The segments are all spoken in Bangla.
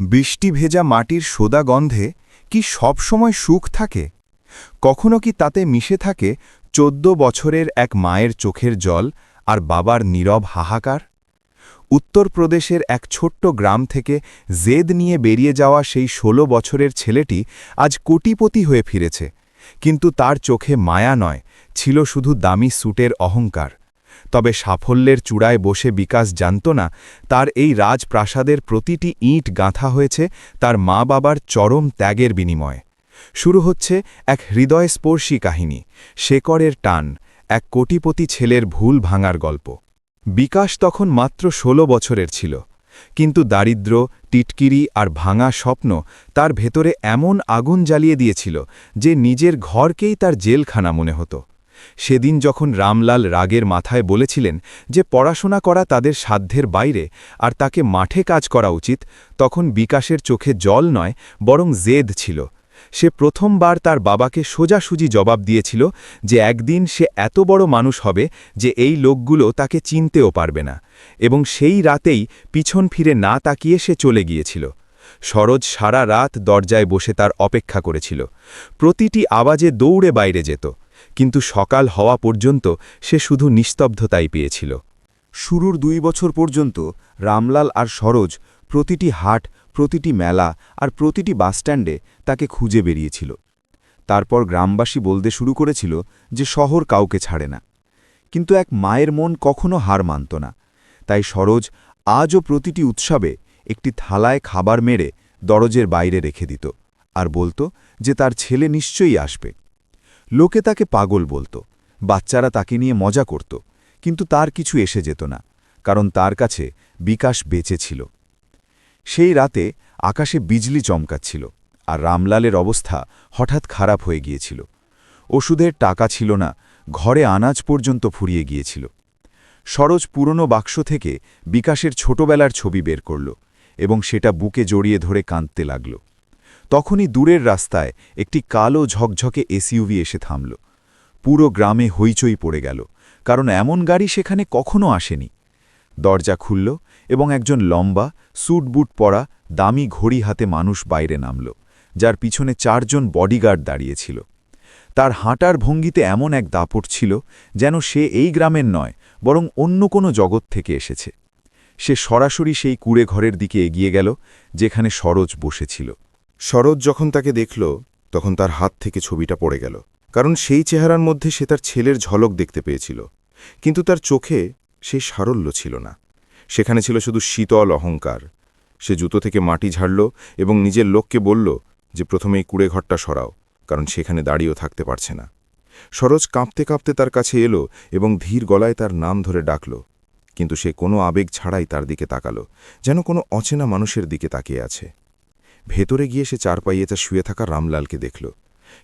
বৃষ্টি ভেজা মাটির সোদা গন্ধে কি সবসময় সুখ থাকে? কখনো কি তাতে মিশে থাকে ১৪ বছরের এক মায়ের চোখের জল আর বাবার নীরব হাহাকার? উত্তরপ্রদেশের এক ছোট্ট গ্রাম থেকে জেদ নিয়ে বেরিয়ে যাওয়া সেই ১৬ বছরের ছেলেটি আজ কোটিপতি হয়ে ফিরেছে, কিন্তু তার চোখে মায়া নয়, ছিল শুধু দামি স্যুটের অহংকার। তবে সাফল্যের চূড়ায় বসে বিকাশ জানত না, তার এই রাজপ্রাসাদের প্রতিটি ইঁট গাঁথা হয়েছে তার মা বাবার চরম ত্যাগের বিনিময়ে। শুরু হচ্ছে এক হৃদয়স্পর্শী কাহিনী, শেকড়ের টান, এক কোটিপতি ছেলের ভুল ভাঙার গল্প। বিকাশ তখন মাত্র ১৬ বছরের ছিল, কিন্তু দারিদ্র্য, টিটকিরি আর ভাঙা স্বপ্ন তার ভেতরে এমন আগুন জ্বালিয়ে দিয়েছিল যে নিজের ঘরকেই তার জেলখানা মনে হতো। সেদিন যখন রামলাল রাগের মাথায় বলেছিলেন যে পড়াশোনা করা তাদের সাধ্যের বাইরে আর তাকে মাঠে কাজ করা উচিত, তখন বিকাশের চোখে জল নয় বরং জেদ ছিল। সে প্রথমবার তার বাবাকে সোজাসুজি জবাব দিয়েছিল যে একদিন সে এত বড় মানুষ হবে যে এই লোকগুলো তাকে চিনতেও পারবে না, এবং সেই রাতেই পিছন ফিরে না তাকিয়ে সে চলে গিয়েছিল। সরোজ সারা রাত দরজায় বসে তার অপেক্ষা করেছিল, প্রতিটি আওয়াজে দৌড়ে বাইরে যেত, কিন্তু সকাল হওয়া পর্যন্ত সে শুধু নিস্তব্ধতাই পেয়েছিল। শুরুর ২ বছর পর্যন্ত রামলাল আর সরোজ প্রতিটি হাট, প্রতিটি মেলা আর প্রতিটি বাসস্ট্যান্ডে তাকে খুঁজে বেরিয়েছিল। তারপর গ্রামবাসী বলতে শুরু করেছিল যে শহর কাউকে ছাড়ে না, কিন্তু এক মায়ের মন কখনো হার মানত না। তাই সরোজ আজও প্রতিটি উৎসবে একটি থালায় খাবার মেরে দরজের বাইরে রেখে দিত আর বলত যে তার ছেলে নিশ্চয়ই আসবে। লোকে তাকে পাগল বলত, বাচ্চারা তাকে নিয়ে মজা করত, কিন্তু তার কিছু এসে যেত না, কারণ তার কাছে বিকাশ বেঁচে ছিল। সেই রাতে আকাশে বিজলি চমকাচ্ছিল, আর রামলালের অবস্থা হঠাৎ খারাপ হয়ে গিয়েছিল। ওষুধের টাকা ছিল না, ঘরে আনাজ পর্যন্ত ফুরিয়ে গিয়েছিল। সরোজ পুরনো বাক্স থেকে বিকাশের ছোটবেলার ছবি বের করল এবং সেটা বুকে জড়িয়ে ধরে কাঁদতে লাগল। তখনই দূরের রাস্তায় একটি কালো ঝকঝকে এসইউভি এসে থামল। পুরো গ্রামে হইচই পড়ে গেল, কারণ এমন গাড়ি সেখানে কখনো আসেনি। দরজা খুলল এবং একজন লম্বা, স্যুট-বুট পরা, দামি ঘড়ি হাতে মানুষ বাইরে নামল, যার পিছনে ৪ জন বডিগার্ড দাঁড়িয়েছিল। তার হাঁটার ভঙ্গিতে এমন এক দাপট ছিল যেন সে এই গ্রামের নয়, বরং অন্য কোনো জগৎ থেকে এসেছে। সে সরাসরি সেই কুঁড়ে ঘরের দিকে এগিয়ে গেল যেখানে সরোজ বসেছিল। সরোজ যখন তাকে দেখল, তখন তার হাত থেকে ছবিটা পড়ে গেল, কারণ সেই চেহারার মধ্যে সে তার ছেলের ঝলক দেখতে পেয়েছিল, কিন্তু তার চোখে সেই সারল্য ছিল না। সেখানে ছিল শুধু শীতল অহংকার। সে জুতো থেকে মাটি ঝাড়ল এবং নিজের লোককে বলল যে প্রথমে এই কুঁড়ে ঘরটা সরাও, কারণ সেখানে দাঁড়িয়েও থাকতে পারছে না। সরোজ কাঁপতে কাঁপতে তার কাছে এলো এবং ধীর গলায় তার নাম ধরে ডাকল, কিন্তু সে কোনো আবেগ ছাড়াই তার দিকে তাকালো, যেন কোনো অচেনা মানুষের দিকে তাকিয়ে আছে। ভেতরে গিয়ে সে চারপাইয়েতে শুয়ে থাকা রামলালকে দেখল।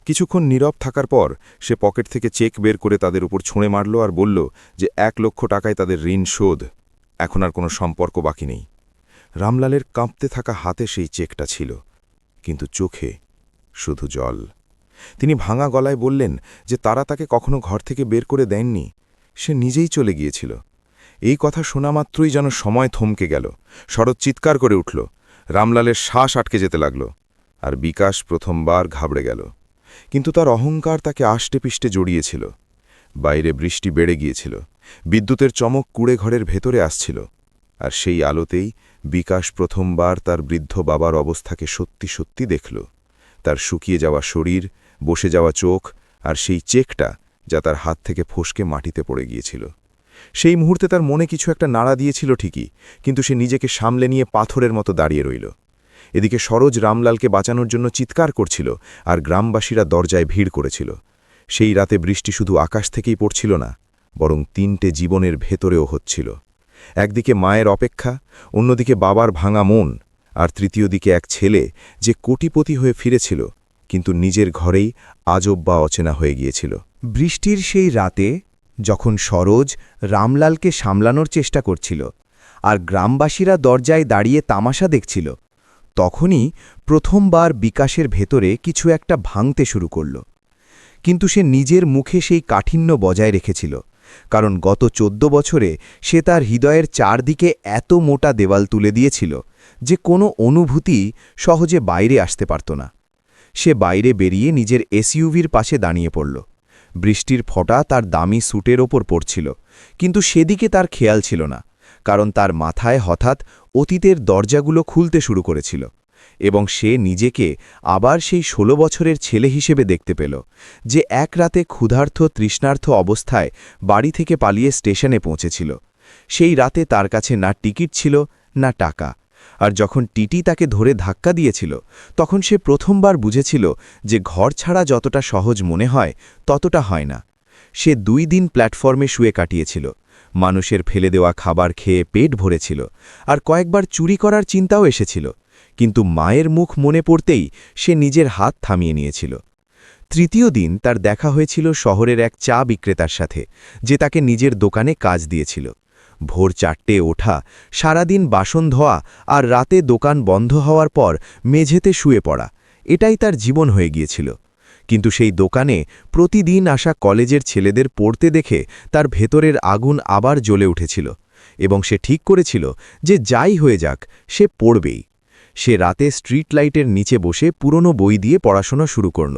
কিছুক্ষণ নীরব থাকার পর সে পকেট থেকে চেক বের করে তাদের উপর ছুঁড়ে মারল আর বলল যে ১ লক্ষ টাকায় তাদের ঋণ শোধ, এখন আর কোনো সম্পর্ক বাকি নেই। রামলালের কাঁপতে থাকা হাতে সেই চেকটা ছিল, কিন্তু চোখে শুধু জল। তিনি ভাঙা গলায় বললেন যে তারা তাকে কখনো ঘর থেকে বের করে দেননি, সে নিজেই চলে গিয়েছিল। এই কথা শোনা মাত্রই যেন সময় থমকে গেল। শরৎ চিৎকার করে উঠল, রামলালের শ্বাস আটকে যেতে লাগল, আর বিকাশ প্রথমবার ঘাবড়ে গেল। কিন্তু তার অহংকার তাকে আষ্টেপৃষ্টে জড়িয়েছিল। বাইরে বৃষ্টি বেড়ে গিয়েছিল, বিদ্যুতের চমক কুঁড়ে ঘরের ভেতরে আসছিল, আর সেই আলোতেই বিকাশ প্রথমবার তার বৃদ্ধ বাবার অবস্থাকে সত্যি সত্যি দেখল। তার শুকিয়ে যাওয়া শরীর, বসে যাওয়া চোখ, আর সেই চেকটা যা তার হাত থেকে ফসকে মাটিতে পড়ে গিয়েছিল। সেই মুহূর্তে তার মনে কিছু একটা নাড়া দিয়েছিল ঠিকই, কিন্তু সে নিজেকে সামলে নিয়ে পাথরের মতো দাঁড়িয়ে রইল। এদিকে সরোজ রামলালকে বাঁচানোর জন্য চিৎকার করছিল, আর গ্রামবাসীরা দরজায় ভিড় করেছিল। সেই রাতে বৃষ্টি শুধু আকাশ থেকেই পড়ছিল না, বরং ৩টে জীবনের ভেতরেও হচ্ছিল। একদিকে মায়ের অপেক্ষা, অন্যদিকে বাবার ভাঙা মন, আর তৃতীয় দিকে এক ছেলে যে কোটিপতি হয়ে ফিরেছিল, কিন্তু নিজের ঘরেই আজব বা অচেনা হয়ে গিয়েছিল। বৃষ্টির সেই রাতে যখন সরোজ রামলালকে সামলানোর চেষ্টা করছিল আর গ্রামবাসীরা দরজায় দাঁড়িয়ে তামাশা দেখছিল, তখনই প্রথমবার বিকাশের ভেতরে কিছু একটা ভাঙতে শুরু করল। কিন্তু সে নিজের মুখে সেই কাঠিন্য বজায় রেখেছিল, কারণ গত ১৪ বছরে সে তার হৃদয়ের চারদিকে এত মোটা দেওয়াল তুলে দিয়েছিল যে কোনো অনুভূতি সহজে বাইরে আসতে পারত না। সে বাইরে বেরিয়ে নিজের এসইউভির পাশে দাঁড়িয়ে পড়ল। বৃষ্টির ফোঁটা তার দামি স্যুটের ওপর পড়ছিল, কিন্তু সেদিকে তার খেয়াল ছিল না, কারণ তার মাথায় হঠাৎ অতীতের দরজাগুলো খুলতে শুরু করেছিল এবং সে নিজেকে আবার সেই ১৬ বছরের ছেলে হিসেবে দেখতে পেল, যে এক রাতে ক্ষুধার্ত তৃষ্ণার্ত অবস্থায় বাড়ি থেকে পালিয়ে স্টেশনে পৌঁছেছিল। সেই রাতে তার কাছে না টিকিট ছিল না টাকা, আর যখন টিটি তাকে ধরে ধাক্কা দিয়েছিল তখন সে প্রথমবার বুঝেছিল যে ঘর ছাড়া যতটা সহজ মনে হয় ততটা হয় না। সে ২ দিন প্ল্যাটফর্মে শুয়ে কাটিয়েছিল, মানুষের ফেলে দেওয়া খাবার খেয়ে পেট ভরেছিল, আর কয়েকবার চুরি করার চিন্তাও এসেছিল, কিন্তু মায়ের মুখ মনে পড়তেই সে নিজের হাত থামিয়ে নিয়েছিল। তৃতীয় দিন তার দেখা হয়েছিল শহরের এক চা বিক্রেতার সাথে, যে তাকে নিজের দোকানে কাজ দিয়েছিল। ভোর ৪টে ওঠা, সারাদিন বাসন ধোয়া আর রাতে দোকান বন্ধ হওয়ার পর মেঝেতে শুয়ে পড়া, এটাই তার জীবন হয়ে গিয়েছিল। কিন্তু সেই দোকানে প্রতিদিন আসা কলেজের ছেলেদের পড়তে দেখে তার ভেতরের আগুন আবার জ্বলে উঠেছিল, এবং সে ঠিক করেছিল যে যাই হয়ে যাক সে পড়বেই। সে রাতে স্ট্রিট লাইটের নিচে বসে পুরনো বই দিয়ে পড়াশোনা শুরু করল।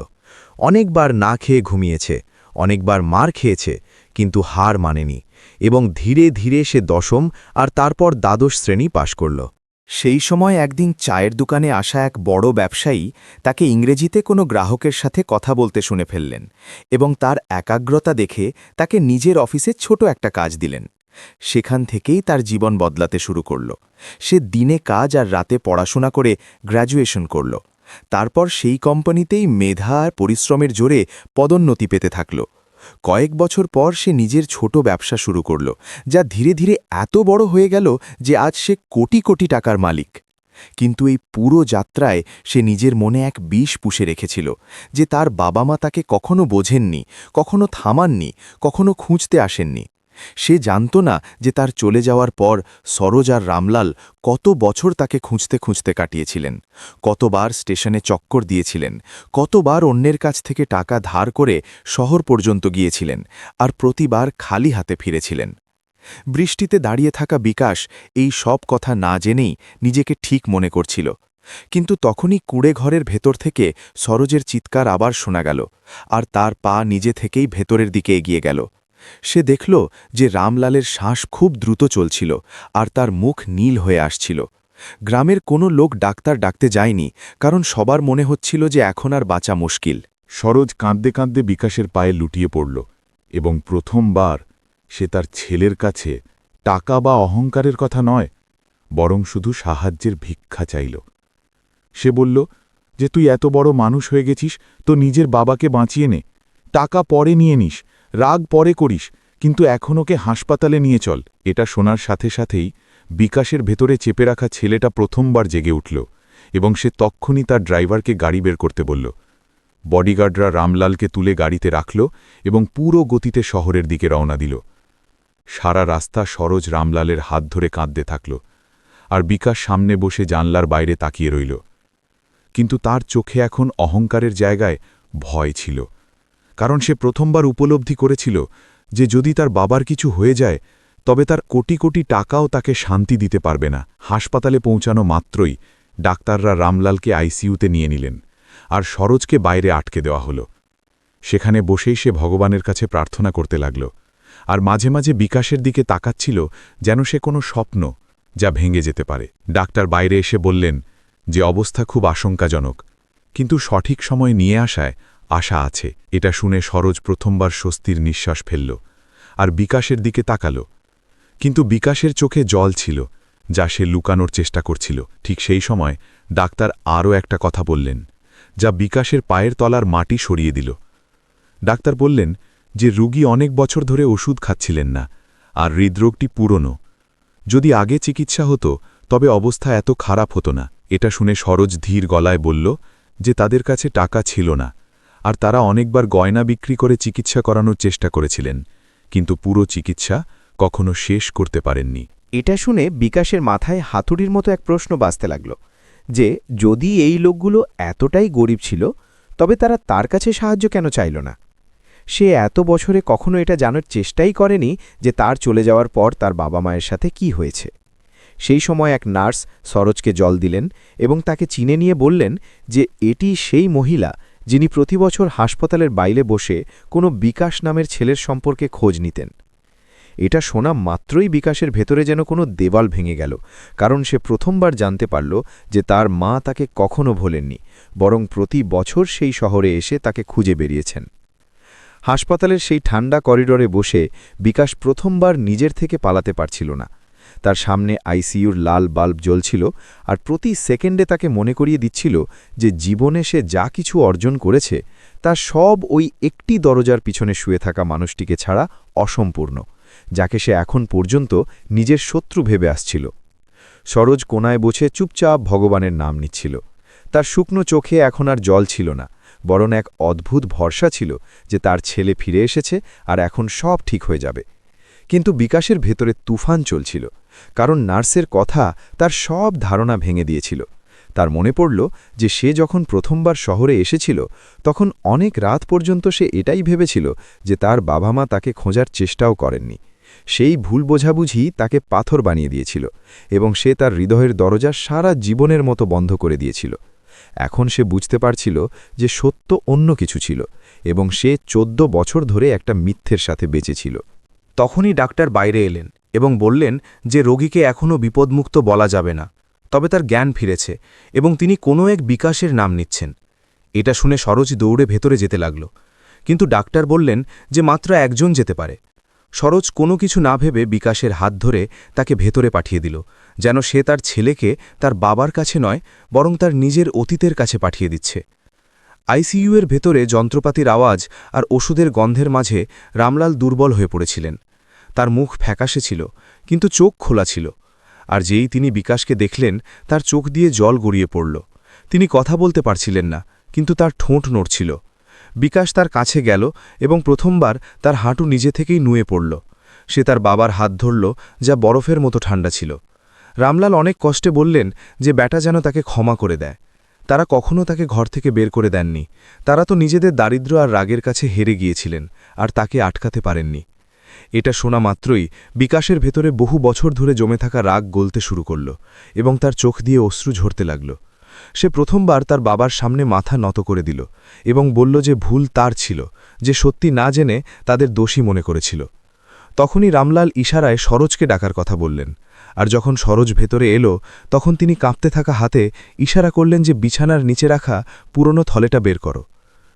অনেকবার না খেয়ে ঘুমিয়েছে, অনেকবার মার খেয়েছে, কিন্তু হার মানেনি, এবং ধীরে ধীরে সে ১০ম আর তারপর দ্বাদশ শ্রেণী পাশ করল। সেই সময় একদিন চায়ের দোকানে আসা এক বড় ব্যবসায়ী তাকে ইংরেজিতে কোনো গ্রাহকের সাথে কথা বলতে শুনে ফেললেন, এবং তার একাগ্রতা দেখে তাকে নিজের অফিসে ছোট একটা কাজ দিলেন। সেখান থেকেই তার জীবন বদলাতে শুরু করল। সে দিনে কাজ আর রাতে পড়াশোনা করে গ্র্যাজুয়েশন করল। তারপর সেই কোম্পানিতেই মেধা আর পরিশ্রমের জোরে পদোন্নতি পেতে থাকল। কয়েক বছর পর সে নিজের ছোট ব্যবসা শুরু করল, যা ধীরে ধীরে এত বড় হয়ে গেল যে আজ সে কোটি কোটি টাকার মালিক। কিন্তু এই পুরো যাত্রায় সে নিজের মনে এক বিষ পুষে রেখেছিল, যে তার বাবা মা তাকে কখনো বোঝেননি, কখনো থামাননি, কখনো খুঁজতে আসেননি। সে জানত না যে তার চলে যাওয়ার পর সরোজ আর রামলাল কত বছর তাকে খুঁজতে খুঁজতে কাটিয়েছিলেন, কতবার স্টেশনে চক্কর দিয়েছিলেন, কতবার অন্যের কাছ থেকে টাকা ধার করে শহর পর্যন্ত গিয়েছিলেন, আর প্রতিবার খালি হাতে ফিরেছিলেন। বৃষ্টিতে দাঁড়িয়ে থাকা বিকাশ এই সব কথা না জেনেই নিজেকে ঠিক মনে করছিল, কিন্তু তখনই কুঁড়ে ঘরের ভেতর থেকে সরোজের চিৎকার আবার শোনা গেল, আর তার পা নিজে থেকেই ভেতরের দিকে এগিয়ে গেল। সে দেখল যে রামলালের শ্বাস খুব দ্রুত চলছিল, আর তার মুখ নীল হয়ে আসছিল। গ্রামের কোনো লোক ডাক্তার ডাকতে যায়নি, কারণ সবার মনে হচ্ছিল যে এখন আর বাঁচা মুশকিল। সরোজ কাঁদতে কাঁদতে বিকাশের পায়ে লুটিয়ে পড়ল, এবং প্রথমবার সে তার ছেলের কাছে টাকা বা অহংকারের কথা নয়, বরং শুধু সাহায্যের ভিক্ষা চাইল। সে বলল যে তুই এত বড় মানুষ হয়ে গেছিস, তো নিজের বাবাকে বাঁচিয়ে নে, টাকা পরে নিয়ে নিস, রাগ পরে করিস, কিন্তু এখন ওকে হাসপাতালে নিয়ে চল। এটা শোনার সাথে সাথেই বিকাশের ভেতরে চেপে রাখা ছেলেটা প্রথমবার জেগে উঠল, এবং সে তক্ষুনি তার ড্রাইভারকে গাড়ি বের করতে বলল। বডিগার্ডরা রামলালকে তুলে গাড়িতে রাখল এবং পুরো গতিতে শহরের দিকে রওনা দিল। সারা রাস্তা সরোজ রামলালের হাত ধরে কাঁদতে থাকল, আর বিকাশ সামনে বসে জানলার বাইরে তাকিয়ে রইল। কিন্তু তার চোখে এখন অহংকারের জায়গায় ভয় ছিল, কারণ সে প্রথমবার উপলব্ধি করেছিল যে যদি তার বাবার কিছু হয়ে যায় তবে তার কোটি কোটি টাকাও তাকে শান্তি দিতে পারবে না। হাসপাতালে পৌঁছানো মাত্রই ডাক্তাররা রামলালকে আইসিইউতে নিয়ে নিলেন, আর সরোজকে বাইরে আটকে দেওয়া হলো। সেখানে বসেই সে ভগবানের কাছে প্রার্থনা করতে লাগল, আর মাঝে মাঝে বিকাশের দিকে তাকাচ্ছিল যেন সে কোনো স্বপ্ন যা ভেঙে যেতে পারে। ডাক্তার বাইরে এসে বললেন যে অবস্থা খুব আশঙ্কাজনক, কিন্তু সঠিক সময় নিয়ে আসায় আশা আছে। এটা শুনে সরোজ প্রথমবার স্বস্তির নিঃশ্বাস ফেলল, আর বিকাশের দিকে তাকাল, কিন্তু বিকাশের চোখে জল ছিল যা সে লুকানোর চেষ্টা করছিল। ঠিক সেই সময় ডাক্তার আরও একটা কথা বললেন, যা বিকাশের পায়ের তলার মাটি সরিয়ে দিল। ডাক্তার বললেন যে রুগী অনেক বছর ধরে ওষুধ খাচ্ছিলেন না, আর হৃদরোগটি পুরনো। যদি আগে চিকিৎসা হতো তবে অবস্থা এত খারাপ হতো না। এটা শুনে সরোজ ধীর গলায় বলল যে তাদের কাছে টাকা ছিল না, আর তারা অনেকবার গয়না বিক্রি করে চিকিৎসা করানোর চেষ্টা করেছিলেন, কিন্তু পুরো চিকিৎসা কখনো শেষ করতে পারেননি। এটা শুনে বিকাশের মাথায় হাতুড়ির মতো এক প্রশ্ন বাজতে লাগল, যে যদি এই লোকগুলো এতটাই গরিব ছিল তবে তারা তার কাছে সাহায্য কেন চাইল না? সে এত বছরে কখনো এটা জানার চেষ্টাই করেনি যে তার চলে যাওয়ার পর তার বাবা মায়ের সাথে কি হয়েছে। সেই সময় এক নার্স সরোজকে জল দিলেন এবং তাকে চিনে নিয়ে বললেন যে এটি সেই মহিলা যিনি প্রতি বছর হাসপাতালের বাইরে বসে কোনো বিকাশ নামের ছেলের সম্পর্কে খোঁজ নিতেন। এটা শোনা মাত্রই বিকাশের ভেতরে যেন কোনো দেওয়াল ভেঙে গেল, কারণ সে প্রথমবার জানতে পারল যে তার মা তাকে কখনো ভোলেননি, বরং প্রতি বছর সেই শহরে এসে তাকে খুঁজে বেরিয়েছেন। হাসপাতালের সেই ঠান্ডা করিডোরে বসে বিকাশ প্রথমবার নিজের থেকে পালাতে পারছিল না। তার সামনে আইসিইউর লাল বাল্ব জ্বলছিল, আর প্রতি সেকেন্ডে তাকে মনে করিয়ে দিচ্ছিল যে জীবনে সে যা কিছু অর্জন করেছে তা সব ওই একটি দরজার পিছনে শুয়ে থাকা মানুষটিকে ছাড়া অসম্পূর্ণ, যাকে সে এখন পর্যন্ত নিজের শত্রু ভেবে আসছিল। সরোজ কোনায় বসে চুপচাপ ভগবানের নাম নিচ্ছিল। তার শুকনো চোখে এখন আর জল ছিল না, বরং এক অদ্ভুত ভরসা ছিল যে তার ছেলে ফিরে এসেছে আর এখন সব ঠিক হয়ে যাবে। কিন্তু বিকাশের ভেতরে তুফান চলছিল, কারণ নার্সের কথা তার সব ধারণা ভেঙে দিয়েছিল। তার মনে পড়ল যে সে যখন প্রথমবার শহরে এসেছিল তখন অনেক রাত পর্যন্ত সে এটাই ভেবেছিল যে তার বাবা মা তাকে খোঁজার চেষ্টাও করেননি। সেই ভুল বোঝাবুঝি তাকে পাথর বানিয়ে দিয়েছিল এবং সে তার হৃদয়ের দরজা সারা জীবনের মতো বন্ধ করে দিয়েছিল। এখন সে বুঝতে পারছিল যে সত্য অন্য কিছু ছিল এবং সে 14 বছর ধরে একটা মিথ্যের সাথে বেঁচেছিল। তখনই ডাক্তার বাইরে এলেন এবং বললেন যে রোগীকে এখনও বিপদমুক্ত বলা যাবে না, তবে তার জ্ঞান ফিরেছে এবং তিনি কোনো এক বিকাশের নাম নিচ্ছেন। এটা শুনে সরোজ দৌড়ে ভেতরে যেতে লাগল, কিন্তু ডাক্তার বললেন যে মাত্র একজন যেতে পারে। সরোজ কোনো কিছু না ভেবে বিকাশের হাত ধরে তাকে ভেতরে পাঠিয়ে দিল, যেন সে তার ছেলেকে তার বাবার কাছে নয় বরং তার নিজের অতীতের কাছে পাঠিয়ে দিচ্ছে। আইসিইউয়ের ভেতরে যন্ত্রপাতির আওয়াজ আর ওষুধের গন্ধের মাঝে রামলাল দুর্বল হয়ে পড়েছিলেন। তার মুখ ফ্যাকাশে ছিল, কিন্তু চোখ খোলা ছিল, আর যেই তিনি বিকাশকে দেখলেন তার চোখ দিয়ে জল গড়িয়ে পড়ল। তিনি কথা বলতে পারছিলেন না, কিন্তু তার ঠোঁট নড়ছিল। বিকাশ তার কাছে গেল এবং প্রথমবার তার হাঁটু নিজে থেকেই নুয়ে পড়ল। সে তার বাবার হাত ধরল, যা বরফের মতো ঠান্ডা ছিল। রামলাল অনেক কষ্টে বললেন যে ব্যাটা যেন তাকে ক্ষমা করে দেয়। তারা কখনো তাকে ঘর থেকে বের করে দেননি। তারা তো নিজেদের দারিদ্র আর রাগের কাছে হেরে গিয়েছিলেন আর তাকে আটকাতে পারেননি। এটা শোনা মাত্রই বিকাশের ভেতরে বহু বছর ধরে জমে থাকা রাগ গলতে শুরু করল এবং তার চোখ দিয়ে অশ্রু ঝরতে লাগল। সে প্রথমবার তার বাবার সামনে মাথা নত করে দিল এবং বলল যে ভুল তার ছিল, যে সত্যি না জেনে তাদের দোষী মনে করেছিল। তখনই রামলাল ইশারায় সরোজকে ডাকার কথা বললেন, আর যখন সরোজ ভেতরে এলো তখন তিনি কাঁপতে থাকা হাতে ইশারা করলেন যে বিছানার নিচে রাখা পুরনো থলেটা বের করো।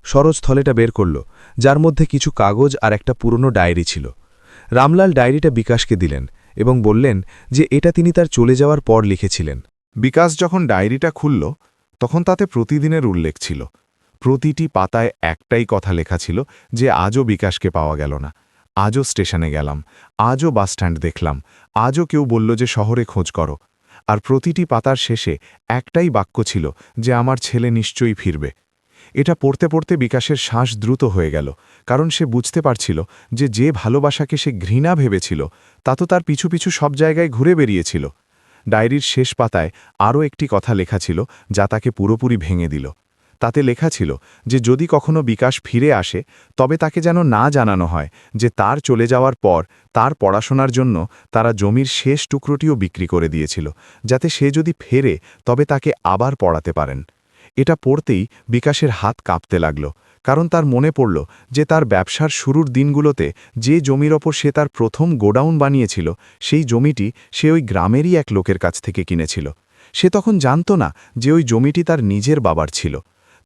সরোজ থলেটা বের করল, যার মধ্যে কিছু কাগজ আর একটা পুরনো ডায়েরি ছিল। রামলাল ডায়েরিটা বিকাশকে দিলেন এবং বললেন যে এটা তিনি তার চলে যাওয়ার পর লিখেছিলেন। বিকাশ যখন ডায়েরিটা খুলল তখন তাতে প্রতিদিনের উল্লেখ ছিল। প্রতিটি পাতায় একটাই কথা লেখা ছিল যে আজও বিকাশকে পাওয়া গেল না, আজও স্টেশনে গেলাম, আজও বাসস্ট্যান্ড দেখলাম, আজও কেউ বলল যে শহরে খোঁজ করো। আর প্রতিটি পাতার শেষে একটাই বাক্য ছিল যে আমার ছেলে নিশ্চয়ই ফিরবে। এটা পড়তে পড়তে বিকাশের শ্বাস দ্রুত হয়ে গেল, কারণ সে বুঝতে পারছিল যে যে ভালোবাসাকে সে ঘৃণা ভেবেছিল তা তো তার পিছু পিছু সব জায়গায় ঘুরে বেরিয়েছিল। ডায়েরির শেষ পাতায় আরও একটি কথা লেখা ছিল যা তাকে পুরোপুরি ভেঙে দিল। তাতে লেখা ছিল যে যদি কখনো বিকাশ ফিরে আসে তবে তাকে যেন না জানানো হয় যে তার চলে যাওয়ার পর তার পড়াশোনার জন্য তারা জমির শেষ টুকরোটিও বিক্রি করে দিয়েছিল, যাতে সে যদি ফেরে তবে তাকে আবার পড়াতে পারেন। এটা পড়তেই বিকাশের হাত কাঁপতে লাগল, কারণ তার মনে পড়ল যে তার ব্যবসার শুরুর দিনগুলোতে যে জমির ওপর সে তার প্রথম গোডাউন বানিয়েছিল সেই জমিটি সে ওই গ্রামেরই এক লোকের কাছ থেকে কিনেছিল। সে তখন জানত না যে ওই জমিটি তার নিজের বাবার ছিল।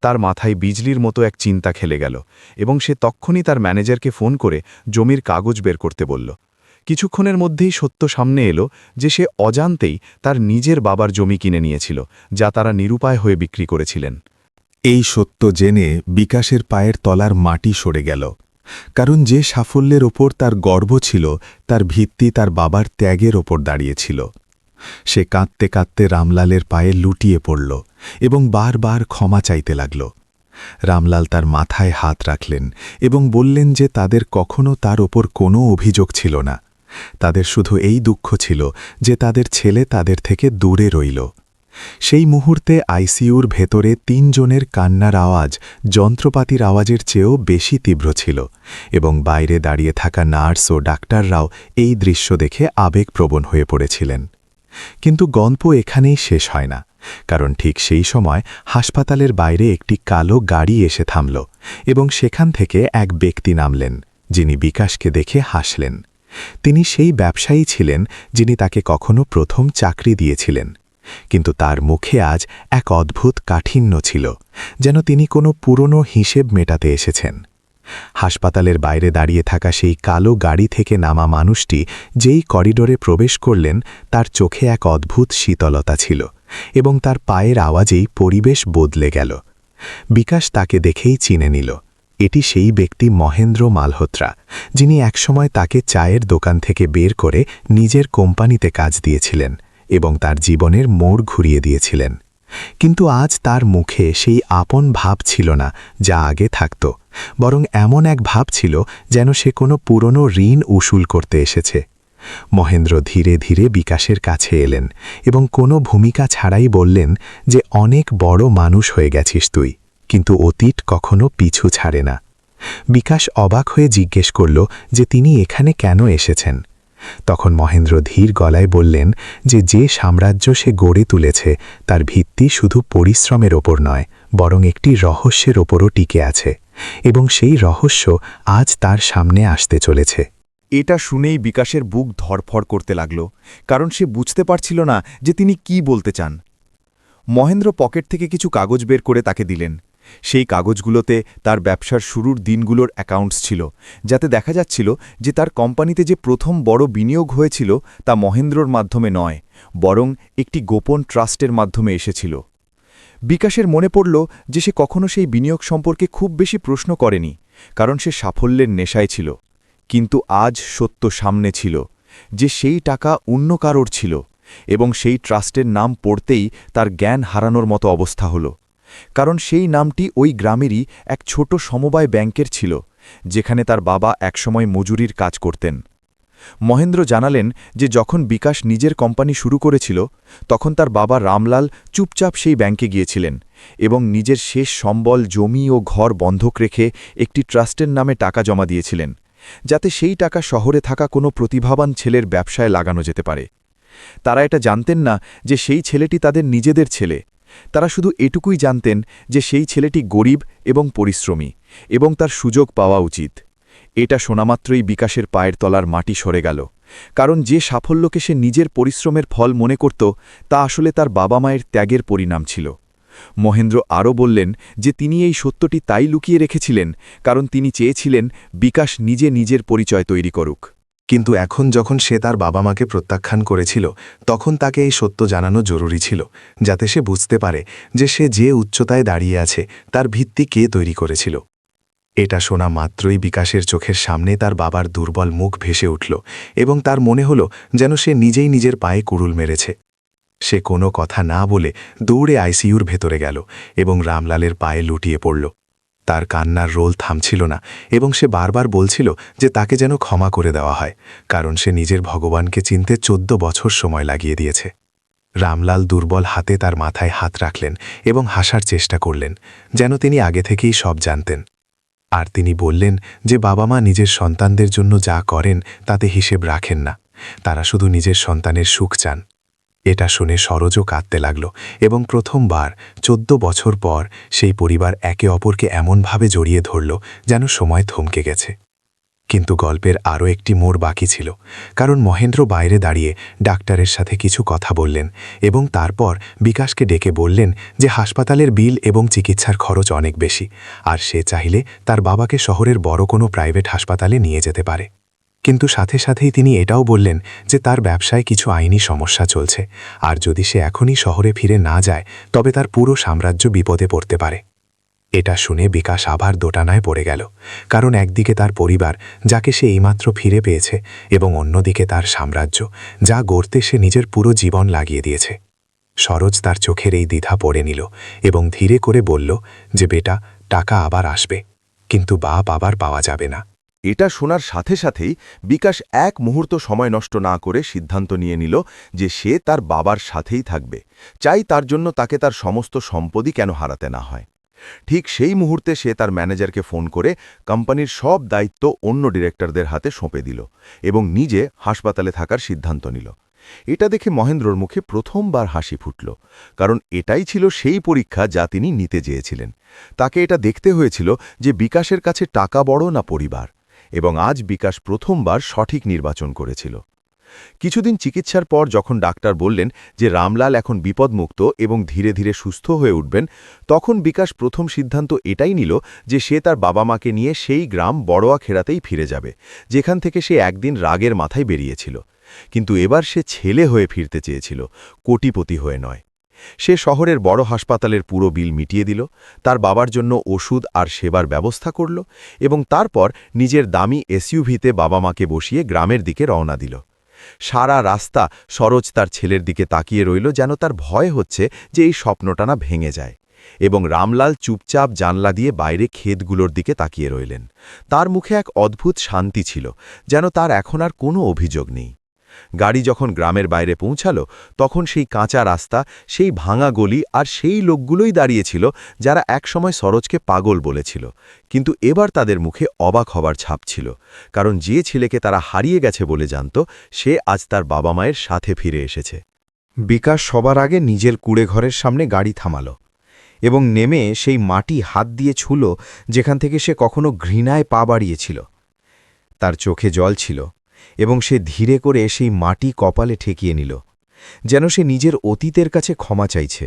তার মাথায় বিজলির মতো এক চিন্তা খেলে গেল এবং সে তক্ষুনি তার ম্যানেজারকে ফোন করে জমির কাগজ বের করতে বলল। কিছুক্ষণের মধ্যেই সত্য সামনে এলো যে সে অজান্তেই তার নিজের বাবার জমি কিনে নিয়েছিল, যা তারা নিরুপায় হয়ে বিক্রি করেছিলেন। এই সত্য জেনে বিকাশের পায়ের তলার মাটি সরে গেল, কারণ যে সাফল্যের ওপর তার গর্ব ছিল তার ভিত্তি তার বাবার ত্যাগের ওপর দাঁড়িয়েছিল। সে কাঁদতে কাঁদতে রামলালের পায়ে লুটিয়ে পড়ল এবং বারবার ক্ষমা চাইতে লাগল। রামলাল তার মাথায় হাত রাখলেন এবং বললেন যে তাদের কখনো তার ওপর কোনো অভিযোগ ছিল না। তাদের শুধু এই দুঃখ ছিল যে তাদের ছেলে তাদের থেকে দূরে রইল। সেই মুহূর্তে আইসিইউর ভেতরে 3 জনের কান্নার আওয়াজ যন্ত্রপাতির আওয়াজের চেয়েও বেশি তীব্র ছিল এবং বাইরে দাঁড়িয়ে থাকা নার্স ও ডাক্তাররাও এই দৃশ্য দেখে আবেগপ্রবণ হয়ে পড়েছিলেন। কিন্তু গল্প এখানেই শেষ হয় না, কারণ ঠিক সেই সময় হাসপাতালের বাইরে একটি কালো গাড়ি এসে থামল এবং সেখান থেকে এক ব্যক্তি নামলেন, যিনি বিকাশকে দেখে হাসলেন। তিনি সেই ব্যবসায়ী ছিলেন যিনি তাকে কখনো প্রথম চাকরি দিয়েছিলেন, কিন্তু তার মুখে আজ এক অদ্ভুত কাঠিন্য ছিল, যেন তিনি কোনো পুরনো হিসেব মেটাতে এসেছেন। হাসপাতালের বাইরে দাঁড়িয়ে থাকা সেই কালো গাড়ি থেকে নামা মানুষটি যেই করিডোরে প্রবেশ করলেন, তার চোখে এক অদ্ভুত শীতলতা ছিল এবং তার পায়ের আওয়াজেই পরিবেশ বদলে গেল। বিকাশ তাকে দেখেই চিনে নিল। এটি সেই ব্যক্তি মহেন্দ্র মালহোত্রা, যিনি একসময় তাকে চায়ের দোকান থেকে বের করে নিজের কোম্পানিতে কাজ দিয়েছিলেন এবং তার জীবনের মোড় ঘুরিয়ে দিয়েছিলেন। কিন্তু আজ তার মুখে সেই আপন ভাব ছিল না যা আগে থাকত, বরং এমন এক ভাব ছিল যেন সে কোনো পুরনো ঋণ উসুল করতে এসেছে। মহেন্দ্র ধীরে ধীরে বিকাশের কাছে এলেন এবং কোনো ভূমিকা ছাড়াই বললেন যে অনেক বড় মানুষ হয়ে গেছিস তুই, কিন্তু অতীত কখনো পিছু ছাড়ে না। বিকাশ অবাক হয়ে জিজ্ঞেস করল যে তিনি এখানে কেন এসেছেন। তখন মহেন্দ্র ধীর গলায় বললেন যে সাম্রাজ্য সে গড়ে তুলেছে তার ভিত্তি শুধু পরিশ্রমের ওপর নয়, বরং একটি রহস্যের ওপরও টিকে আছে, এবং সেই রহস্য আজ তার সামনে আসতে চলেছে। এটা শুনেই বিকাশের বুক ধড়ফড় করতে লাগল, কারণ সে বুঝতে পারছিল না যে তিনি কি বলতে চান। মহেন্দ্র পকেট থেকে কিছু কাগজ বের করে তাকে দিলেন। সেই কাগজগুলোতে তার ব্যবসার শুরুর দিনগুলোর অ্যাকাউন্টস ছিল, যাতে দেখা যাচ্ছিল যে তার কোম্পানিতে যে প্রথম বড় বিনিয়োগ হয়েছিল তা মহেন্দ্রর মাধ্যমে নয়, বরং একটি গোপন ট্রাস্টের মাধ্যমে এসেছিল। বিকাশের মনে পড়ল যে সে কখনো সেই বিনিয়োগ সম্পর্কে খুব বেশি প্রশ্ন করেনি, কারণ সে সাফল্যের নেশায় ছিল। কিন্তু আজ সত্য সামনে ছিল যে সেই টাকা অন্য কারোর ছিল, এবং সেই ট্রাস্টের নাম পড়তেই তার জ্ঞান হারানোর মতো অবস্থা হল, কারণ সেই নামটি ওই গ্রামেরই এক ছোট সমবায় ব্যাংকের ছিল, যেখানে তার বাবা একসময় মজুরির কাজ করতেন। মহেন্দ্র জানালেন যে যখন বিকাশ নিজের কোম্পানি শুরু করেছিল, তখন তার বাবা রামলাল চুপচাপ সেই ব্যাংকে গিয়েছিলেন এবং নিজের শেষ সম্বল, জমি ও ঘর বন্ধক রেখে একটি ট্রাস্টের নামে টাকা জমা দিয়েছিলেন, যাতে সেই টাকা শহরে থাকা কোনো প্রতিভাবান ছেলের ব্যবসায় লাগানো যেতে পারে। তারা এটা জানতেন না যে সেই ছেলেটি তাদের নিজেদের ছেলে। তারা শুধু এটুকুই জানতেন যে সেই ছেলেটি গরিব এবং পরিশ্রমী, এবং তার সুযোগ পাওয়া উচিত। এটা শোনামাত্রই বিকাশের পায়ের তলার মাটি সরে গেল, কারণ যে সাফল্যকে সে নিজের পরিশ্রমের ফল মনে করত তা আসলে তার বাবা মায়ের ত্যাগের পরিণাম ছিল। মহেন্দ্র আরও বললেন যে তিনি এই সত্যটি তাই লুকিয়ে রেখেছিলেন কারণ তিনি চেয়েছিলেন বিকাশ নিজে নিজের পরিচয় তৈরি করুক। কিন্তু এখন যখন সে তার বাবা মাকে প্রত্যাখ্যান করেছিল, তখন তাকে এই সত্য জানানো জরুরি ছিল, যাতে সে বুঝতে পারে যে সে যে উচ্চতায় দাঁড়িয়ে আছে তার ভিত্তি কে তৈরি করেছিল। এটা শোনা মাত্রই বিকাশের চোখের সামনে তার বাবার দুর্বল মুখ ভেসে উঠল এবং তার মনে হল যেন সে নিজেই নিজের পায়ে কুড়ুল মেরেছে। সে কোনো কথা না বলে দৌড়ে আইসিইউর ভেতরে গেল এবং রামলালের পায়ে লুটিয়ে পড়ল। তার কান্নার রোল থামছিল না এবং সে বারবার বলছিল যে তাকে যেন ক্ষমা করে দেওয়া হয়, কারণ সে নিজের ভগবানকে চিনতে 14 বছর সময় লাগিয়ে দিয়েছে। রামলাল দুর্বল হাতে তার মাথায় হাত রাখলেন এবং হাসার চেষ্টা করলেন, যেন তিনি আগে থেকেই সব জানতেন। আর তিনি বললেন যে বাবা মা নিজের সন্তানদের জন্য যা করেন তাতে হিসেব রাখেন না, তারা শুধু নিজের সন্তানের সুখ চান। এটা শুনে সরোজও কাঁদতে লাগল এবং প্রথমবার 14 বছর পর সেই পরিবার একে অপরকে এমনভাবে জড়িয়ে ধরল যেন সময় থমকে গেছে। কিন্তু গল্পের আরও একটি মোড় বাকি ছিল, কারণ মহেন্দ্র বাইরে দাঁড়িয়ে ডাক্তারের সাথে কিছু কথা বললেন এবং তারপর বিকাশকে ডেকে বললেন যে হাসপাতালের বিল এবং চিকিৎসার খরচ অনেক বেশি, আর সে চাইলে তার বাবাকে শহরের বড় কোনো প্রাইভেট হাসপাতালে নিয়ে যেতে পারে। কিন্তু সাথে সাথেই তিনি এটাও বললেন যে তার ব্যবসায় কিছু আইনি সমস্যা চলছে, আর যদি সে এখনই শহরে ফিরে না যায় তবে তার পুরো সাম্রাজ্য বিপদে পড়তে পারে। এটা শুনে বিকাশ আবার দোটানায় পড়ে গেল, কারণ একদিকে তার পরিবার যাকে সে এইমাত্র ফিরে পেয়েছে এবং অন্যদিকে তার সাম্রাজ্য যা গড়তে সে নিজের পুরো জীবন লাগিয়ে দিয়েছে। সরোজ তার চোখের এই দ্বিধা পড়ে নিল এবং ধীরে করে বলল যে বেটা, টাকা আবার আসবে, কিন্তু বাপ আবার পাওয়া যাবে না। এটা শোনার সাথে সাথেই বিকাশ এক মুহূর্ত সময় নষ্ট না করে সিদ্ধান্ত নিয়ে নিল যে সে তার বাবার সাথেই থাকবে, চাই তার জন্য তাকে তার সমস্ত সম্পত্তি কেন হারাতে না হয়। ঠিক সেই মুহূর্তে সে তার ম্যানেজারকে ফোন করে কোম্পানির সব দায়িত্ব অন্য ডিরেক্টরদের হাতে সঁপে দিল এবং নিজে হাসপাতালে থাকার সিদ্ধান্ত নিল। এটা দেখে মহেন্দ্রর মুখে প্রথমবার হাসি ফুটল, কারণ এটাই ছিল সেই পরীক্ষা যা তিনি নিতে চেয়েছিলেন। তাকে এটা দেখতে হয়েছিল যে বিকাশের কাছে টাকা বড় না পরিবার, এবং আজ বিকাশ প্রথমবার সঠিক নির্বাচন করেছিল। কিছুদিন চিকিৎসার পর যখন ডাক্তার বললেন যে রামলাল এখন বিপদমুক্ত এবং ধীরে ধীরে সুস্থ হয়ে উঠবেন, তখন বিকাশ প্রথম সিদ্ধান্ত এটাই নিল যে সে তার বাবা মাকে নিয়ে সেই গ্রাম বড়োয়া খেরাতেই ফিরে যাবে, যেখান থেকে সে একদিন রাগের মাথায় বেরিয়েছিল। কিন্তু এবার সে ছেলে হয়ে ফিরতে চেয়েছিল, কোটিপতি হয়ে নয়। সে শহরের বড় হাসপাতালের পুরো বিল মিটিয়ে দিল, তার বাবার জন্য ওষুধ আর সেবার ব্যবস্থা করল, এবং তারপর নিজের দামি এসইউভিতে বাবা মাকে বসিয়ে গ্রামের দিকে রওনা দিল। সারা রাস্তা সরোজ তার ছেলের দিকে তাকিয়ে রইল, যেন তার ভয় হচ্ছে যে এই স্বপ্নটা না ভেঙে যায়। এবং রামলাল চুপচাপ জানলা দিয়ে বাইরে ক্ষেতগুলোর দিকে তাকিয়ে রইলেন। তার মুখে এক অদ্ভুত শান্তি ছিল, যেন তার এখন আর কোনো অভিযোগ নেই। গাড়ি যখন গ্রামের বাইরে পৌঁছালো, তখন সেই কাঁচা রাস্তা, সেই ভাঙা গলি আর সেই লোকগুলোই দাঁড়িয়েছিল যারা একসময় সরোজকে পাগল বলেছিল, কিন্তু এবার তাদের মুখে অবাক হবার ছাপ ছিল, কারণ যে ছেলেকে তারা হারিয়ে গেছে বলে জানত, সে আজ তার বাবা মায়ের সাথে ফিরে এসেছে। বিকাশ সবার আগে নিজের কুড়েঘরের সামনে গাড়ি থামাল এবং নেমে সেই মাটি হাত দিয়ে ছুঁল যেখান থেকে সে কখনো ঘৃণায় পা বাড়িয়েছিল। তার চোখে জল ছিল এবং সে ধীরে করে সেই মাটি কপালে ঠেকিয়ে নিল, যেন সে নিজের অতীতের কাছে ক্ষমা চাইছে।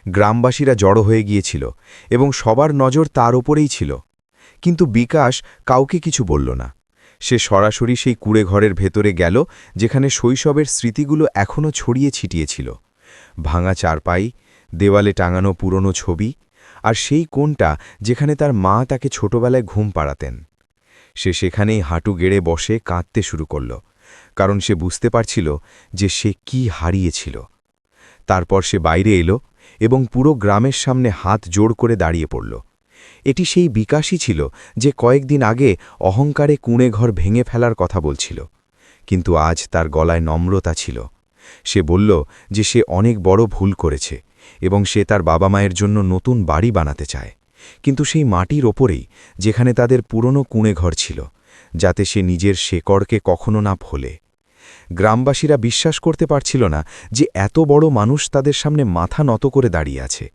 গ্রামবাসীরা জড়ো হয়ে গিয়েছিল এবং সবার নজর তার ওপরেই ছিল, কিন্তু বিকাশ কাউকে কিছু বলল না। সে সরাসরি সেই কুড়েঘরের ভেতরে গেল, যেখানে শৈশবের স্মৃতিগুলো এখনও ছড়িয়ে ছিটিয়েছিল। ভাঙা চারপাই, দেওয়ালে টাঙানো পুরনো ছবি, আর সেই কোণটা যেখানে তার মা তাকে ছোটবেলায় ঘুম পাড়াতেন। সে সেখানেই হাঁটু গেড়ে বসে কাঁদতে শুরু করল, কারণ সে বুঝতে পারছিল যে সে কি হারিয়েছিল। তারপর সে বাইরে এলো এবং পুরো গ্রামের সামনে হাত জোড় করে দাঁড়িয়ে পড়ল। এটি সেই বিকাশই ছিল যে কয়েকদিন আগে অহংকারে কুঁড়েঘর ভেঙে ফেলার কথা বলছিল, কিন্তু আজ তার গলায় নম্রতা ছিল। সে বলল যে সে অনেক বড় ভুল করেছে এবং সে তার বাবা মায়ের জন্য নতুন বাড়ি বানাতে চায়, কিন্তু সেই মাটির ওপরেই, যেখানে তাদের পুরনো কুঁড়েঘর ছিল, যাতে সে নিজের শেকড়কে কখনো না ভোলে। গ্রামবাসীরা বিশ্বাস করতে পারছিল না যে এত বড় মানুষ তাদের সামনে মাথা নত করে দাঁড়িয়ে আছে।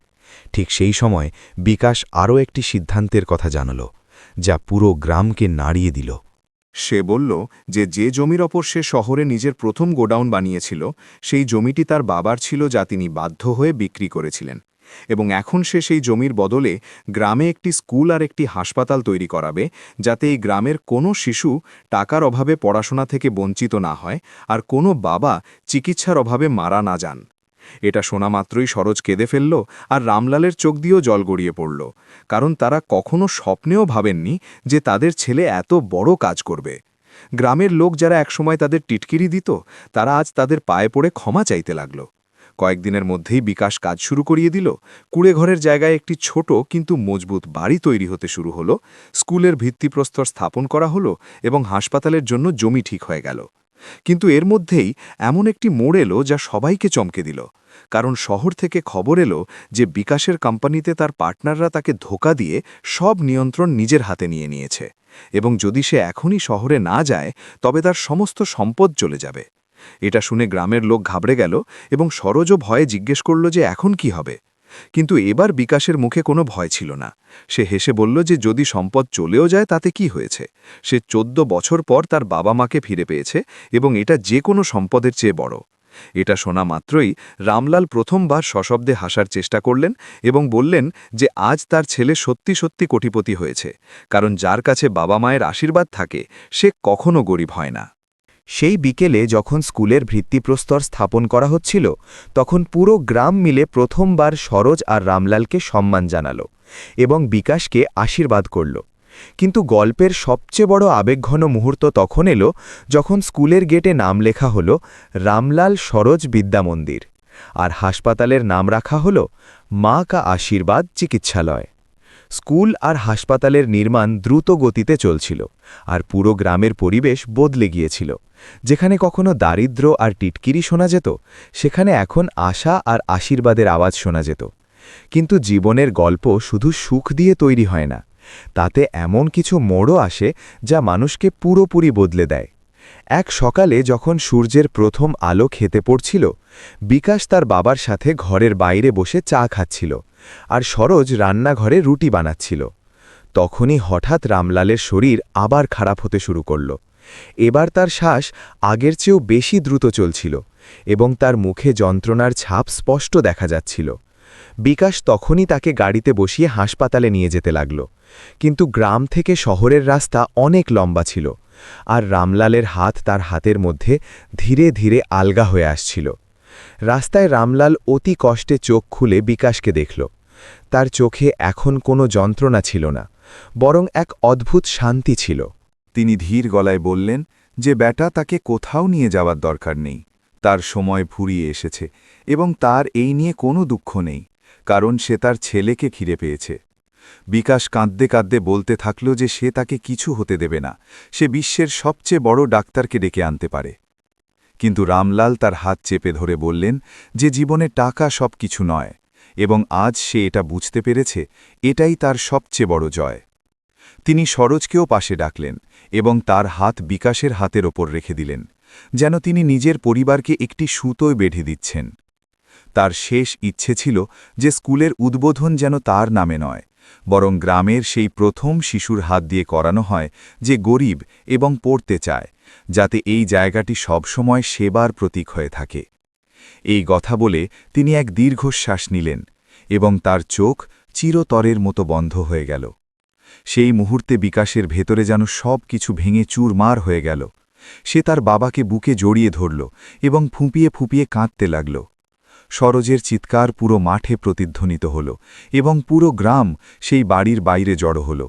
ঠিক সেই সময় বিকাশ আরও একটি সিদ্ধান্তের কথা জানাল, যা পুরো গ্রামকে নাড়িয়ে দিল। সে বলল যে যে জমির ওপর সে শহরে নিজের প্রথম গোডাউন বানিয়েছিল, সেই জমিটি তার বাবার ছিল, যা তিনি বাধ্য হয়ে বিক্রি করেছিলেন, এবং এখন সে সেই জমির বদলে গ্রামে একটি স্কুল আর একটি হাসপাতাল তৈরি করাবে, যাতে এই গ্রামের কোনো শিশু টাকার অভাবে পড়াশোনা থেকে বঞ্চিত না হয় আর কোনো বাবা চিকিৎসার অভাবে মারা না যান। এটা শোনা মাত্রই সরোজ কেঁদে ফেলল, আর রামলালের চোখ দিয়েও জল গড়িয়ে পড়ল, কারণ তারা কখনো স্বপ্নেও ভাবেননি যে তাদের ছেলে এত বড় কাজ করবে। গ্রামের লোক যারা একসময় তাদের টিটকিরি দিত, তারা আজ তাদের পায়ে পড়ে ক্ষমা চাইতে লাগল। কয়েকদিনের মধ্যেই বিকাশ কাজ শুরু করিয়ে দিল। কুঁড়েঘরের জায়গায় একটি ছোট কিন্তু মজবুত বাড়ি তৈরি হতে শুরু হলো, স্কুলের ভিত্তিপ্রস্তর স্থাপন করা হলো এবং হাসপাতালের জন্য জমি ঠিক হয়ে গেল। কিন্তু এর মধ্যেই এমন একটি মোড় এলো যা সবাইকে চমকে দিল, কারণ শহর থেকে খবর এলো যে বিকাশের কোম্পানিতে তার পার্টনাররা তাকে ধোঁকা দিয়ে সব নিয়ন্ত্রণ নিজের হাতে নিয়ে নিয়েছে, এবং যদি সে এখনই শহরে না যায় তবে তার সমস্ত সম্পদ চলে যাবে। এটা শুনে গ্রামের লোক ঘাবড়ে গেল এবং সরোজও ভয়ে জিজ্ঞেস করল যে এখন কি হবে। কিন্তু এবার বিকাশের মুখে কোনো ভয় ছিল না। সে হেসে বলল যে যদি সম্পদ চলেও যায় তাতে কি হয়েছে, সে 14 বছর পর তার বাবা মাকে ফিরে পেয়েছে, এবং এটা যে কোনো সম্পদের চেয়ে বড়। এটা শোনা মাত্রই রামলাল প্রথমবার সশব্দে হাসার চেষ্টা করলেন এবং বললেন যে আজ তার ছেলে সত্যি সত্যি কোটিপতি হয়েছে, কারণ যার কাছে বাবা মায়ের আশীর্বাদ থাকে সে কখনো গরিব হয় না। সেই বিকেলে যখন স্কুলের ভিত্তিপ্রস্তর স্থাপন করা হচ্ছিল, তখন পুরো গ্রাম মিলে প্রথমবার সরোজ আর রামলালকে সম্মান জানাল এবং বিকাশকে আশীর্বাদ করল। কিন্তু গল্পের সবচেয়ে বড় আবেগঘন মুহূর্ত তখন এলো যখন স্কুলের গেটে নাম লেখা হল রামলাল সরোজ বিদ্যামন্দির, আর হাসপাতালের নাম রাখা হল মা কা আশীর্বাদ চিকিৎসালয়। স্কুল আর হাসপাতালের নির্মাণ দ্রুত গতিতে চলছিল, আর পুরো গ্রামের পরিবেশ বদলে গিয়েছিল। যেখানে কখনো দারিদ্র্য আর টিটকিরি শোনা যেত, সেখানে এখন আশা আর আশীর্বাদের আওয়াজ শোনা যেত। কিন্তু জীবনের গল্প শুধু সুখ দিয়ে তৈরি হয় না, তাতে এমন কিছু মোড়ও আসে যা মানুষকে পুরোপুরি বদলে দেয়। এক সকালে যখন সূর্যের প্রথম আলো খেতে পড়ছিল, বিকাশ তার বাবার সাথে ঘরের বাইরে বসে চা খাচ্ছিল, আর সরোজ রান্নাঘরে রুটি বানাচ্ছিল। তখনই হঠাৎ রামলালের শরীর আবার খারাপ হতে শুরু করল। এবার তার শ্বাস আগের চেয়েও বেশি দ্রুত চলছিল এবং তার মুখে যন্ত্রণার ছাপ স্পষ্ট দেখা যাচ্ছিল। বিকাশ তখনই তাকে গাড়িতে বসিয়ে হাসপাতালে নিয়ে যেতে লাগল। কিন্তু গ্রাম থেকে শহরের রাস্তা অনেক লম্বা ছিল, আর রামলালের হাত তার হাতের মধ্যে ধীরে ধীরে আলগা হয়ে আসছিল। রাস্তায় রামলাল অতি কষ্টে চোখ খুলে বিকাশকে দেখল। তার চোখে এখন কোনো যন্ত্রণা ছিল না, বরং এক অদ্ভুত শান্তি ছিল। তিনি ধীর গলায় বললেন যে ব্যাটা তাকে কোথাও নিয়ে যাওয়ার দরকার নেই, তার সময় ফুরিয়ে এসেছে এবং তার এই নিয়ে কোনো দুঃখ নেই, কারণ সে তার ছেলেকে ঘিরে পেয়েছে। বিকাশ কাঁদতে কাঁদতে বলতে থাকল যে সে তাকে কিছু হতে দেবে না, সে বিশ্বের সবচেয়ে বড় ডাক্তারকে ডেকে আনতে পারে। কিন্তু রামলাল তার হাত চেপে ধরে বললেন যে জীবনে টাকা সব কিছু নয়, এবং আজ সে এটা বুঝতে পেরেছে, এটাই তার সবচেয়ে বড় জয়। তিনি সরোজকেও পাশে ডাকলেন এবং তার হাত বিকাশের হাতের ওপর রেখে দিলেন, যেন তিনি নিজের পরিবারকে একটি সুতোয় বেঁধে দিচ্ছেন। তার শেষ ইচ্ছে ছিল যে স্কুলের উদ্বোধন যেন তার নামে নয়, বরং গ্রামের সেই প্রথম শিশুর হাত দিয়ে করানো হয় যে গরিব এবং পড়তে চায়, যাতে এই জায়গাটি সবসময় সেবার প্রতীক হয়ে থাকে। এই কথা বলে তিনি এক দীর্ঘশ্বাস নিলেন এবং তার চোখ চিরতরের মতো বন্ধ হয়ে গেল। সেই মুহূর্তে বিকাশের ভেতরে যেন সব কিছু ভেঙে চুরমার হয়ে গেল। সে তার বাবাকে বুকে জড়িয়ে ধরল এবং ফুঁপিয়ে ফুঁপিয়ে কাঁদতে লাগল। সরোজের চিৎকার পুরো মাঠে প্রতিধ্বনিত হল এবং পুরো গ্রাম সেই বাড়ির বাইরে জড়ো হল।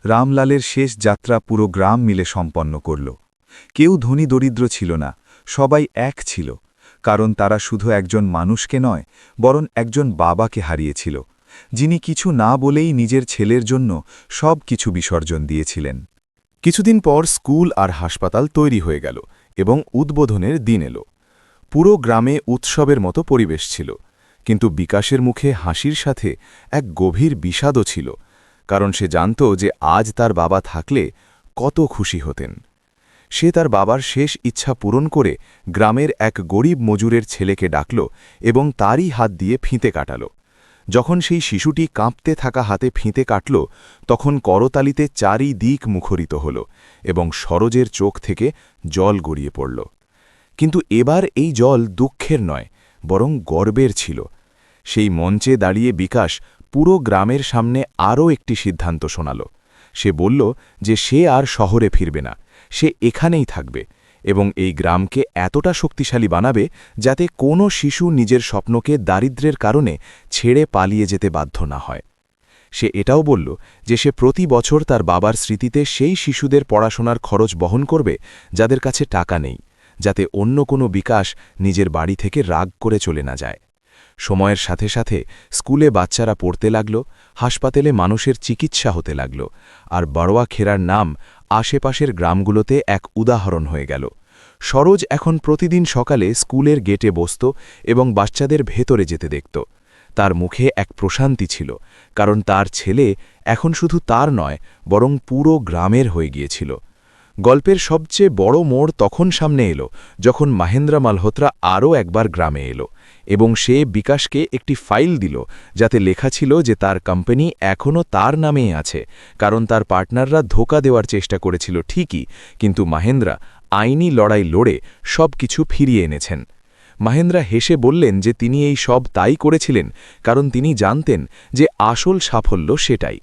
রামলালের শেষ যাত্রা পুরো গ্রাম মিলে সম্পন্ন করল। কেউ ধনী দরিদ্র ছিল না, সবাই এক ছিল, কারণ তারা শুধু একজন মানুষকে নয়, বরং একজন বাবাকে হারিয়েছিল, যিনি কিছু না বলেই নিজের ছেলের জন্য সব কিছু বিসর্জন দিয়েছিলেন। কিছুদিন পর স্কুল আর হাসপাতাল তৈরি হয়ে গেল এবং উদ্বোধনের দিন এলো। পুরো গ্রামে উৎসবের মতো পরিবেশ ছিল, কিন্তু বিকাশের মুখে হাসির সাথে এক গভীর বিষাদও ছিল, কারণ সে জানত যে আজ তার বাবা থাকলে কত খুশি হতেন। সে তার বাবার শেষ ইচ্ছা পূরণ করে গ্রামের এক গরিব মজুরের ছেলেকে ডাকল এবং তারই হাত দিয়ে ফিতে কাটাল। যখন সেই শিশুটি কাঁপতে থাকা হাতে ফিতে কাটল, তখন করতালিতে চারিদিক মুখরিত হল এবং সরোজের চোখ থেকে জল গড়িয়ে পড়ল। কিন্তু এবার এই জল দুঃখের নয়, বরং গর্বের ছিল। সেই মঞ্চে দাঁড়িয়ে বিকাশ পুরো গ্রামের সামনে আরও একটি সিদ্ধান্ত শোনাল। সে বলল যে সে আর শহরে ফিরবে না, সে এখানেই থাকবে এবং এই গ্রামকে এতটা শক্তিশালী বানাবে যাতে কোনো শিশু নিজের স্বপ্নকে দারিদ্র্যের কারণে ছেড়ে পালিয়ে যেতে বাধ্য না হয়। সে এটাও বলল যে সে প্রতি বছর তার বাবার স্মৃতিতে সেই শিশুদের পড়াশোনার খরচ বহন করবে যাদের কাছে টাকা নেই, যাতে অন্য কোনো বিকাশ নিজের বাড়ি থেকে রাগ করে চলে না যায়। সময়ের সাথে সাথে স্কুলে বাচ্চারা পড়তে লাগল, হাসপাতালে মানুষের চিকিৎসা হতে লাগল, আর বড়োয়া খেরার নাম আশেপাশের গ্রামগুলোতে এক উদাহরণ হয়ে গেল। সরোজ এখন প্রতিদিন সকালে স্কুলের গেটে বসত এবং বাচ্চাদের ভেতরে যেতে দেখত। তার মুখে এক প্রশান্তি ছিল, কারণ তার ছেলে এখন শুধু তার নয়, বরং পুরো গ্রামের হয়ে গিয়েছিল। গল্পের সবচেয়ে বড় মোড় তখন সামনে এলো যখন মহেন্দ্র মালহোত্রা আরও একবার গ্রামে এলো এবং সে বিকাশকে একটি ফাইল দিল, যাতে লেখা ছিল যে তার কোম্পানি এখনও তার নামেই আছে, কারণ তার পার্টনাররা ধোঁকা দেওয়ার চেষ্টা করেছিল ঠিকই, কিন্তু মহেন্দ্র আইনি লড়াই লড়ে সব কিছু ফিরিয়ে এনেছেন। মহেন্দ্র হেসে বললেন যে তিনি এই সব তাই করেছিলেন কারণ তিনি জানতেন যে আসল সাফল্য সেটাই।